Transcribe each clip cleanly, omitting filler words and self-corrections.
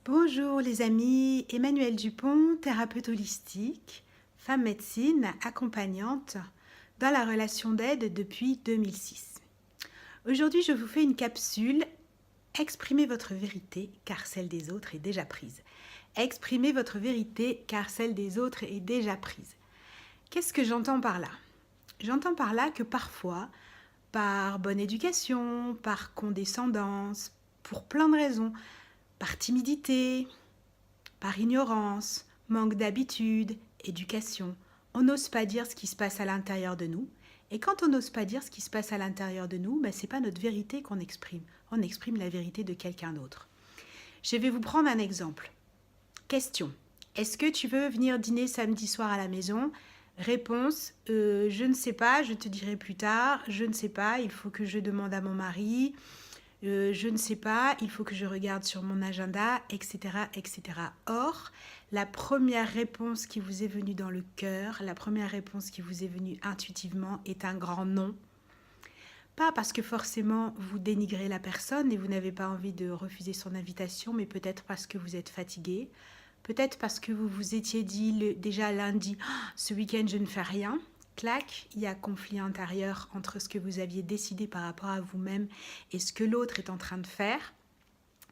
Bonjour les amis, Emmanuelle Dupont, thérapeute holistique, femme médecine, accompagnante dans la relation d'aide depuis 2006. Aujourd'hui, je vous fais une capsule Exprimez votre vérité car celle des autres est déjà prise. Exprimez votre vérité car celle des autres est déjà prise. Qu'est-ce que j'entends par là? J'entends par là que parfois, par bonne éducation, par condescendance, pour plein de raisons, par timidité, par ignorance, manque d'habitude, éducation, on n'ose pas dire ce qui se passe à l'intérieur de nous. Et quand on n'ose pas dire ce qui se passe à l'intérieur de nous, ce n'est pas notre vérité qu'on exprime. On exprime la vérité de quelqu'un d'autre. Je vais vous prendre un exemple. Question. Est-ce que tu veux venir dîner samedi soir à la maison? Réponse. Je ne sais pas, je te dirai plus tard. Je ne sais pas, il faut que je demande à mon mari. Je ne sais pas, il faut que je regarde sur mon agenda, etc., etc. Or, la première réponse qui vous est venue dans le cœur, la première réponse qui vous est venue intuitivement est un grand non. Pas parce que forcément vous dénigrez la personne et vous n'avez pas envie de refuser son invitation, mais peut-être parce que vous êtes fatigué, peut-être parce que vous vous étiez dit déjà lundi, ce week-end je ne fais rien. Clac, il y a conflit intérieur entre ce que vous aviez décidé par rapport à vous-même et ce que l'autre est en train de faire.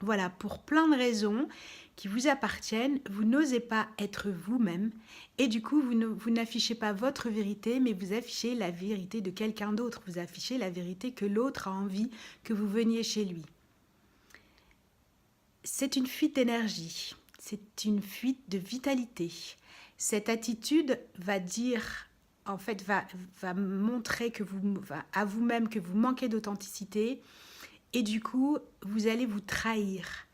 Voilà, pour plein de raisons qui vous appartiennent, vous n'osez pas être vous-même et du coup, vous n'affichez pas votre vérité, mais vous affichez la vérité de quelqu'un d'autre. Vous affichez la vérité que l'autre a envie que vous veniez chez lui. C'est une fuite d'énergie, c'est une fuite de vitalité. Cette attitude va dire, en fait, va montrer que à vous-même que vous manquez d'authenticité et du coup, vous allez vous trahir.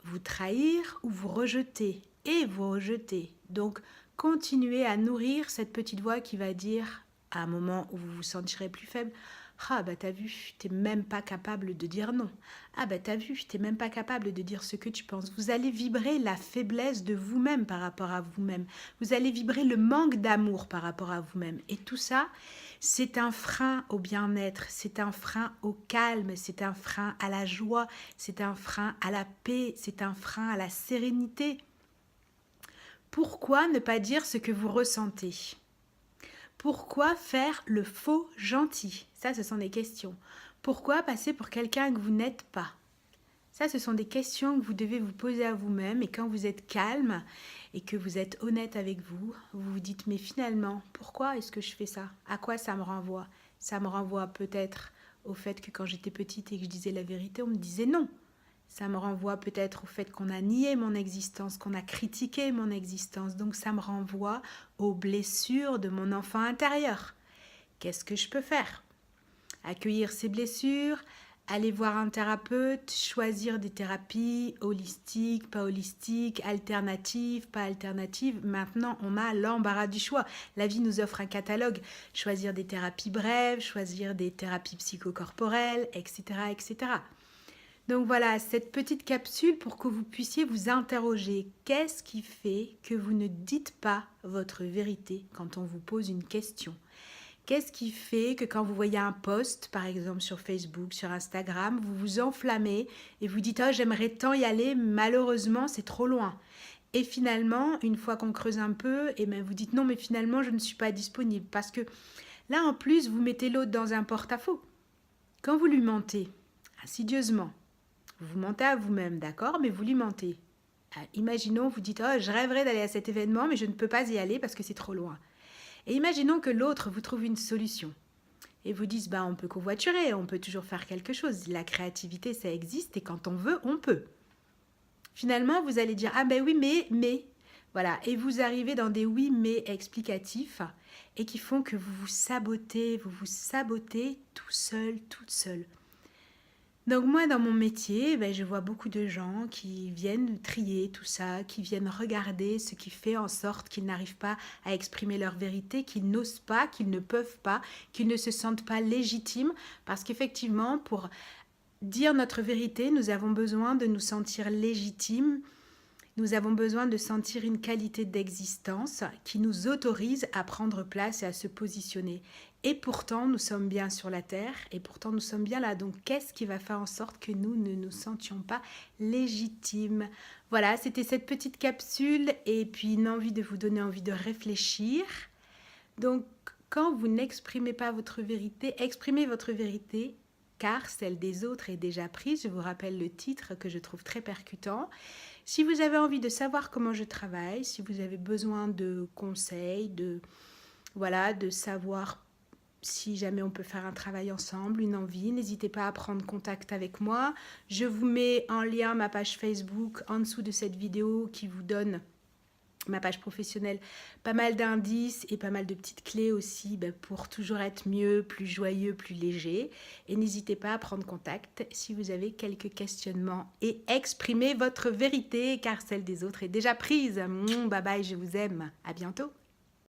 Vous trahir ou vous rejeter et vous rejeter. Donc, continuez à nourrir cette petite voix qui va dire, à un moment où vous vous sentirez plus faible, ah bah t'as vu, t'es même pas capable de dire non. Ah bah t'as vu, t'es même pas capable de dire ce que tu penses. Vous allez vibrer la faiblesse de vous-même par rapport à vous-même. Vous allez vibrer le manque d'amour par rapport à vous-même. Et tout ça, c'est un frein au bien-être, c'est un frein au calme, c'est un frein à la joie, c'est un frein à la paix, c'est un frein à la sérénité. Pourquoi ne pas dire ce que vous ressentez ? Pourquoi faire le faux gentil? Ça, ce sont des questions. Pourquoi passer pour quelqu'un que vous n'êtes pas? Ça, ce sont des questions que vous devez vous poser à vous-même. Et quand vous êtes calme et que vous êtes honnête avec vous, vous vous dites, mais finalement, pourquoi est-ce que je fais ça? À quoi ça me renvoie? Ça me renvoie peut-être au fait que quand j'étais petite et que je disais la vérité, on me disait non. Ça me renvoie peut-être au fait qu'on a nié mon existence, qu'on a critiqué mon existence. Donc ça me renvoie aux blessures de mon enfant intérieur. Qu'est-ce que je peux faire? Accueillir ces blessures, aller voir un thérapeute, choisir des thérapies holistiques, pas holistiques, alternatives, pas alternatives. Maintenant, on a l'embarras du choix. La vie nous offre un catalogue. Choisir des thérapies brèves, choisir des thérapies psychocorporelles, etc., etc. Donc voilà, cette petite capsule pour que vous puissiez vous interroger. Qu'est-ce qui fait que vous ne dites pas votre vérité quand on vous pose une question? Qu'est-ce qui fait que quand vous voyez un post, par exemple sur Facebook, sur Instagram, vous vous enflammez et vous dites « Oh, j'aimerais tant y aller, malheureusement, c'est trop loin ». Et finalement, une fois qu'on creuse un peu, vous dites « Non, mais finalement, je ne suis pas disponible ». Parce que là, en plus, vous mettez l'autre dans un porte-à-faux. Quand vous lui mentez, insidieusement, vous mentez à vous-même, d'accord, mais vous lui mentez. Imaginons, vous dites « Oh, je rêverais d'aller à cet événement, mais je ne peux pas y aller parce que c'est trop loin ». Et imaginons que l'autre vous trouve une solution et vous dise on peut covoiturer, on peut toujours faire quelque chose. La créativité, ça existe et quand on veut, on peut. Finalement, vous allez dire oui, mais. Voilà, et vous arrivez dans des oui, mais explicatifs et qui font que vous vous sabotez tout seul, toute seule. Donc moi, dans mon métier, je vois beaucoup de gens qui viennent trier tout ça, qui viennent regarder ce qui fait en sorte qu'ils n'arrivent pas à exprimer leur vérité, qu'ils n'osent pas, qu'ils ne peuvent pas, qu'ils ne se sentent pas légitimes. Parce qu'effectivement, pour dire notre vérité, nous avons besoin de nous sentir légitimes. Nous avons besoin de sentir une qualité d'existence qui nous autorise à prendre place et à se positionner. Et pourtant, nous sommes bien sur la terre et pourtant nous sommes bien là. Donc, qu'est-ce qui va faire en sorte que nous ne nous sentions pas légitimes? Voilà, c'était cette petite capsule et puis une envie de vous donner envie de réfléchir. Donc, quand vous n'exprimez pas votre vérité, exprimez votre vérité car celle des autres est déjà prise. Je vous rappelle le titre que je trouve très percutant. Si vous avez envie de savoir comment je travaille, si vous avez besoin de conseils, de savoir si jamais on peut faire un travail ensemble, une envie, n'hésitez pas à prendre contact avec moi. Je vous mets en lien ma page Facebook en dessous de cette vidéo qui vous donne, ma page professionnelle, pas mal d'indices et pas mal de petites clés aussi pour toujours être mieux, plus joyeux, plus léger. Et n'hésitez pas à prendre contact si vous avez quelques questionnements et exprimez votre vérité car celle des autres est déjà prise. Bye bye, je vous aime. À bientôt.